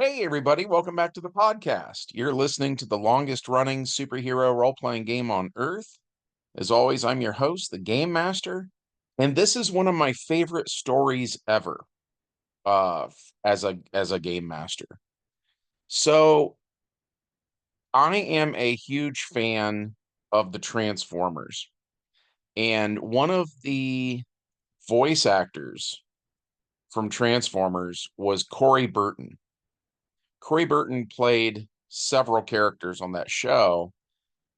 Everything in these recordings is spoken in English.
Hey, everybody, welcome back to the podcast. You're listening to the longest running superhero role playing game on earth. As always, I'm your host, the Game Master, and this is one of my favorite stories ever as a game master. So, I am a huge fan of the Transformers, and one of the voice actors from Transformers was Corey Burton. Corey Burton played several characters on that show.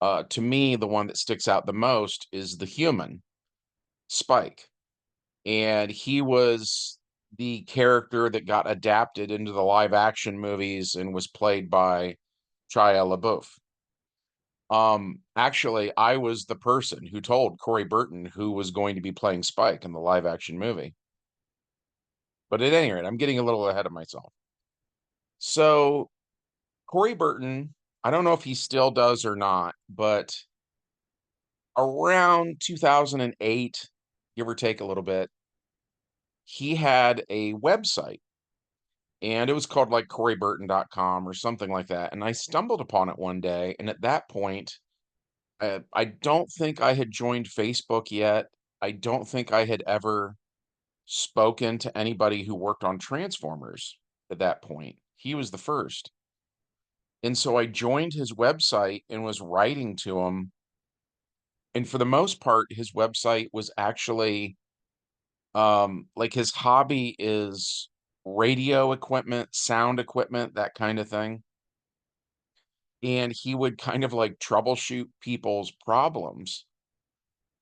To me, the one that sticks out the most is the human, Spike. And he was the character that got adapted into the live action movies and was played by Shia LaBeouf. Actually, I was the person who told Corey Burton who was going to be playing Spike in the live action movie. But at any rate, I'm getting a little ahead of myself. So, Corey Burton, I don't know if he still does or not, but around 2008, give or take a little bit, he had a website and it was called like CoreyBurton.com or something like that. And I stumbled upon it one day. And at that point, I don't think I had joined Facebook yet. I don't think I had ever spoken to anybody who worked on Transformers at that point. He was the first. And so I joined his website and was writing to him. And for the most part, his website was actually like his hobby is radio equipment, sound equipment, that kind of thing. And he would kind of like troubleshoot people's problems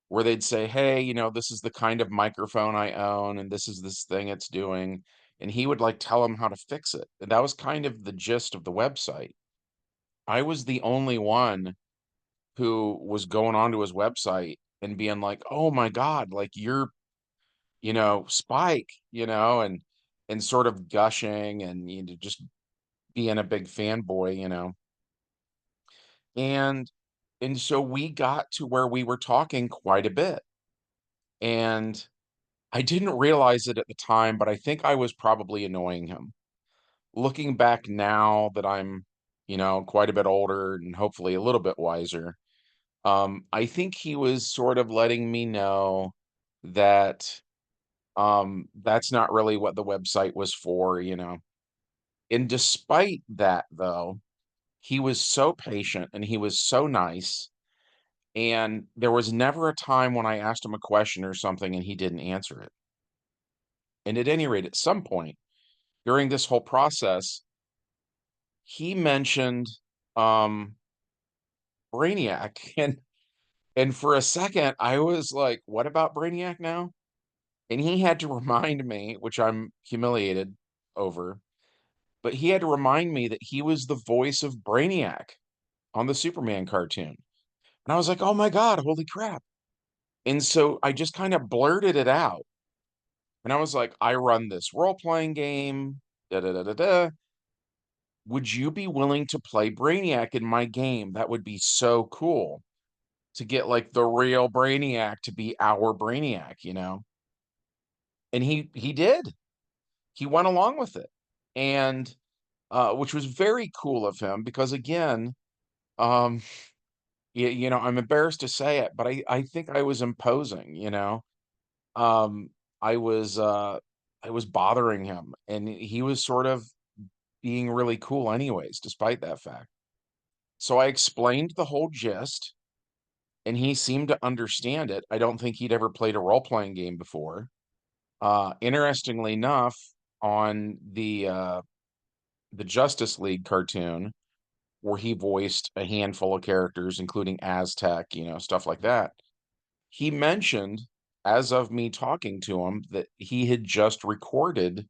where they'd say, "Hey, this is the kind of microphone I own and this is this thing it's doing." And he would like tell them how to fix it. And that was kind of the gist of the website. I was the only one who was going onto his website and being like, "Oh my God, like you're Spike, and sort of gushing and just being a big fanboy. And and so we got to where we were talking quite a bit. And I didn't realize it at the time, but I think I was probably annoying him. Looking back now that I'm, quite a bit older and hopefully a little bit wiser, I think he was sort of letting me know that that's not really what the website was for. And despite that, though, he was so patient and he was so nice. And there was never a time when I asked him a question or something and he didn't answer it. And at any rate, at some point during this whole process, he mentioned um Brainiac. And for a second I was like, what about Brainiac now? And he had to remind me, which I'm humiliated over, but he had to remind me that he was the voice of Brainiac on the Superman cartoon. And I was like, "Oh my god, holy crap." And so I just kind of blurted it out. And I was like, "I run this role-playing game, da da da da da. Would you be willing to play Brainiac in my game? That would be so cool to get like the real Brainiac to be our Brainiac?" And he did. He went along with it. And which was very cool of him because again, um I'm embarrassed to say it, but I think I was imposing. Um, I was, uh, I was bothering him, and he was sort of being really cool anyways, despite that fact. So I explained the whole gist, and he seemed to understand it. I don't think he'd ever played a role-playing game before. Interestingly enough, on the Justice League cartoon, where he voiced a handful of characters, including Aztec, stuff like that. He mentioned, as of me talking to him, that he had just recorded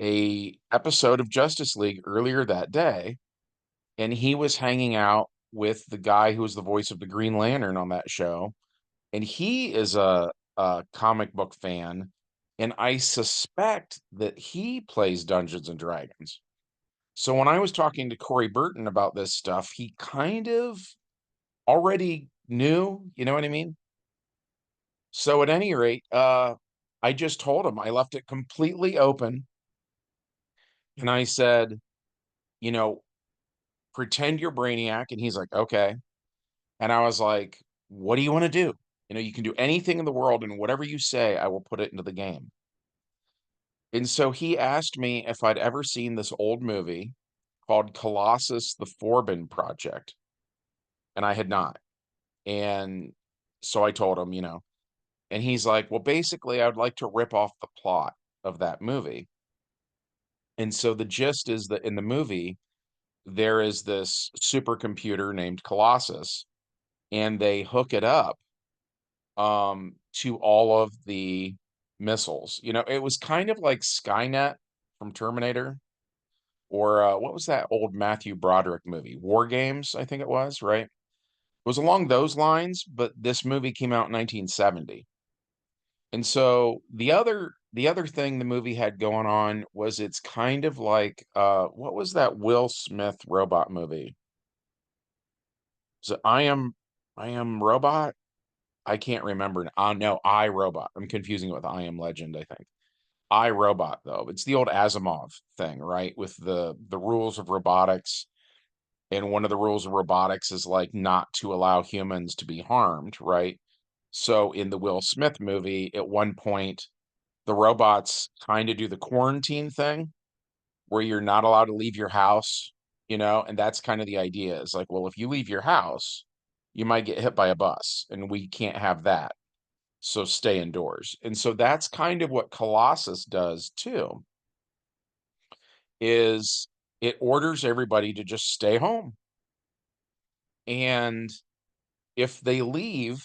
a episode of Justice League earlier that day, and he was hanging out with the guy who was the voice of the Green Lantern on that show, and he is a comic book fan, and I suspect that he plays Dungeons and Dragons. So when I was talking to Corey Burton about this stuff, he kind of already knew, you know what I mean? So at any rate, I just told him I left it completely open And I said, you know, pretend you're Brainiac. And he's like, okay. And I was like, what do you want to do? You can do anything in the world, and whatever you say, I will put it into the game. And so he asked me if I'd ever seen this old movie called Colossus the Forbin Project. And I had not. And so I told him, and he's like, well, basically, I would like to rip off the plot of that movie. And so the gist is that in the movie, there is this supercomputer named Colossus, and they hook it up to all of the missiles. It was kind of like Skynet from Terminator, or what was that old Matthew Broderick movie? War Games, I think it was, right? It was along those lines, but this movie came out in 1970. And so the other thing the movie had going on was it's kind of like what was that Will Smith robot movie? So I am Robot? I can't remember. No, I Robot. I'm confusing it with I Am Legend, I think. I Robot though. It's the old Asimov thing, right? With the rules of robotics. And one of the rules of robotics is like not to allow humans to be harmed, right? So in the Will Smith movie, at one point, the robots kind of do the quarantine thing where you're not allowed to leave your house, and that's kind of the idea. Is like, well, if you leave your house, you might get hit by a bus, and we can't have that. So stay indoors. And so that's kind of what Colossus does too, is it orders everybody to just stay home. And if they leave,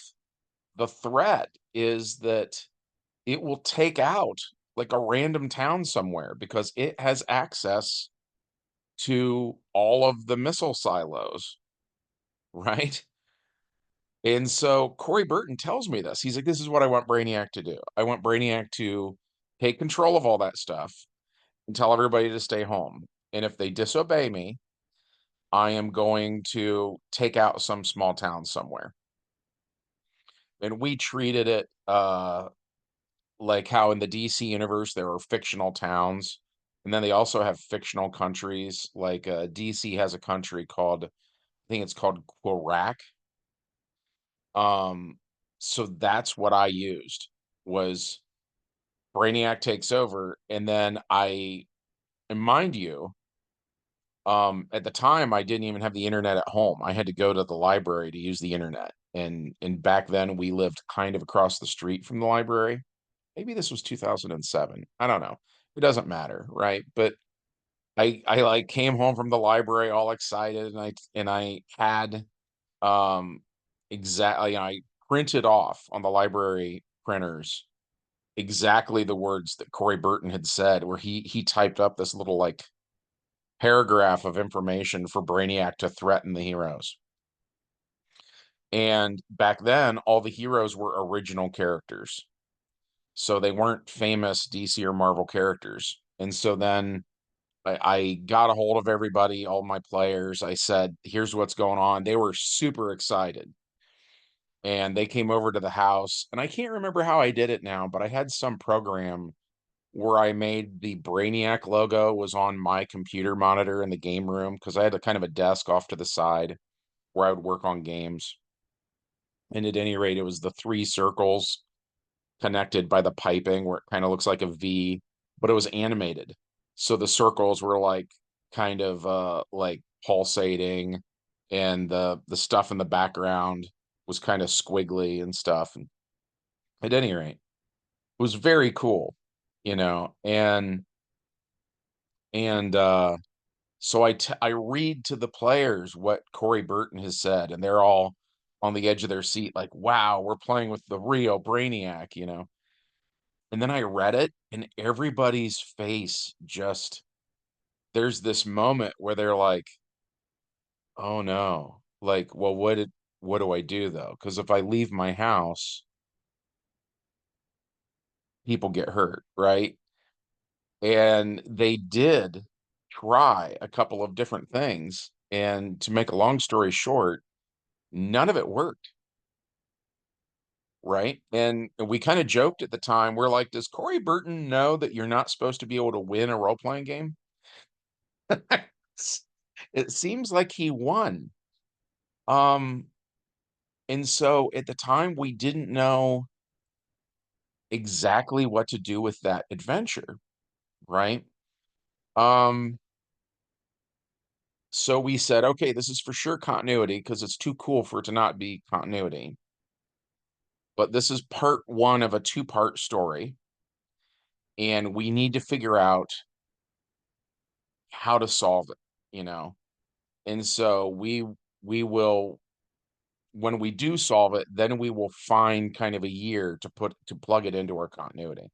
the threat is that it will take out like a random town somewhere because it has access to all of the missile silos, right? And so Corey Burton tells me this. He's like, this is what I want Brainiac to do. I want Brainiac to take control of all that stuff and tell everybody to stay home. And if they disobey me, I am going to take out some small town somewhere. And we treated it like how in the DC universe there are fictional towns, and then they also have fictional countries. Like DC has a country called, I think it's called Quirac. Um, so that's what I used was Brainiac takes over, and then and mind you, at the time I didn't even have the internet at home. I had to go to the library to use the internet, and back then we lived kind of across the street from the library. Maybe this was 2007. I don't know. It doesn't matter, right? But I like came home from the library all excited, and I had exactly I printed off on the library printers exactly the words that Corey Burton had said, where he typed up this little like paragraph of information for Brainiac to threaten the heroes. And back then, all the heroes were original characters. So they weren't famous DC or Marvel characters. And so then I got a hold of everybody, all my players. I said, here's what's going on. They were super excited. And they came over to the house. And I can't remember how I did it now, but I had some program where I made the Brainiac logo was on my computer monitor in the game room because I had a kind of a desk off to the side where I would work on games. And at any rate, it was the three circles connected by the piping where it kind of looks like a V, but it was animated. So the circles were like kind of like pulsating, and the stuff in the background was kind of squiggly and stuff. And at any rate, it was very cool, and so I read to the players what Corey Burton has said, and they're all on the edge of their seat, like, wow, we're playing with the real Brainiac. And then I read it, and everybody's face just there's this moment where they're like, "Oh, no." Like, "Well, what do I do, though? Because if I leave my house, people get hurt, right?" And they did try a couple of different things, and to make a long story short, none of it worked, right? And we kinda joked at the time, we're like, "Does Corey Burton know that you're not supposed to be able to win a role-playing game?" S It seems like he won. Um, and so at the time, we didn't know exactly what to do with that adventure, right? Um, so we said, "Okay, this is for sure continuity because it's too cool for it to not be continuity." But this is part 1 of a two-part story, and we need to figure out how to solve it, you know? And so we will when we do solve it, then we will find kind of a year to plug it into our continuity.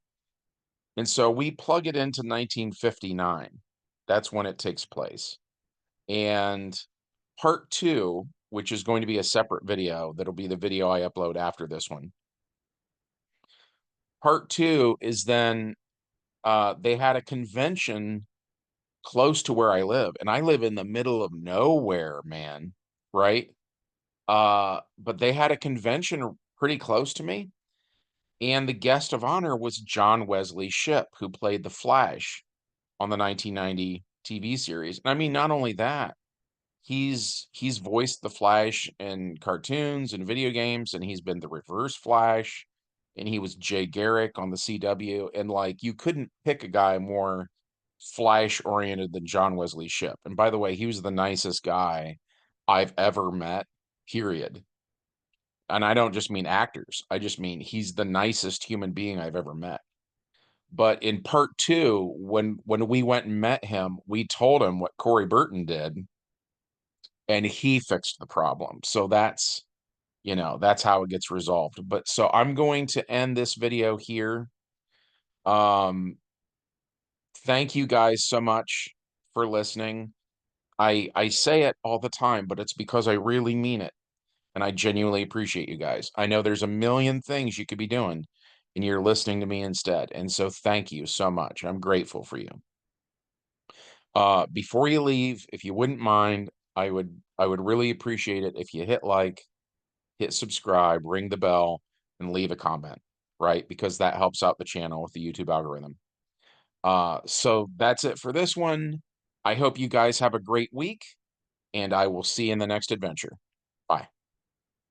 And so we plug it into 1959. That's when it takes place. And part 2, which is going to be a separate video, that'll be the video I upload after this one. Part 2 is then they had a convention close to where I live, and I live in the middle of nowhere, man, right? But they had a convention pretty close to me, and the guest of honor was John Wesley Shipp, who played the Flash on the 1990 TV series. And I mean, not only that, he's voiced the Flash in cartoons and video games, and he's been the Reverse Flash, and he was Jay Garrick on the CW, and, like, you couldn't pick a guy more Flash-oriented than John Wesley Shipp. And by the way, he was the nicest guy I've ever met, period. And I don't just mean actors, I just mean he's the nicest human being I've ever met. But in part 2, when we went and met him, we told him what Corey Burton did, and he fixed the problem. So that's, that's how it gets resolved. But so I'm going to end this video here. Um, thank you guys so much for listening. I say it all the time, but it's because I really mean it, and I genuinely appreciate you guys. I know there's a million things you could be doing, and you're listening to me instead, and so thank you so much. I'm grateful for you. Before you leave, if you wouldn't mind, I would really appreciate it if you hit like, hit subscribe, ring the bell, and leave a comment, right? Because that helps out the channel with the YouTube algorithm. So that's it for this one. I hope you guys have a great week, and I will see you in the next adventure. Bye.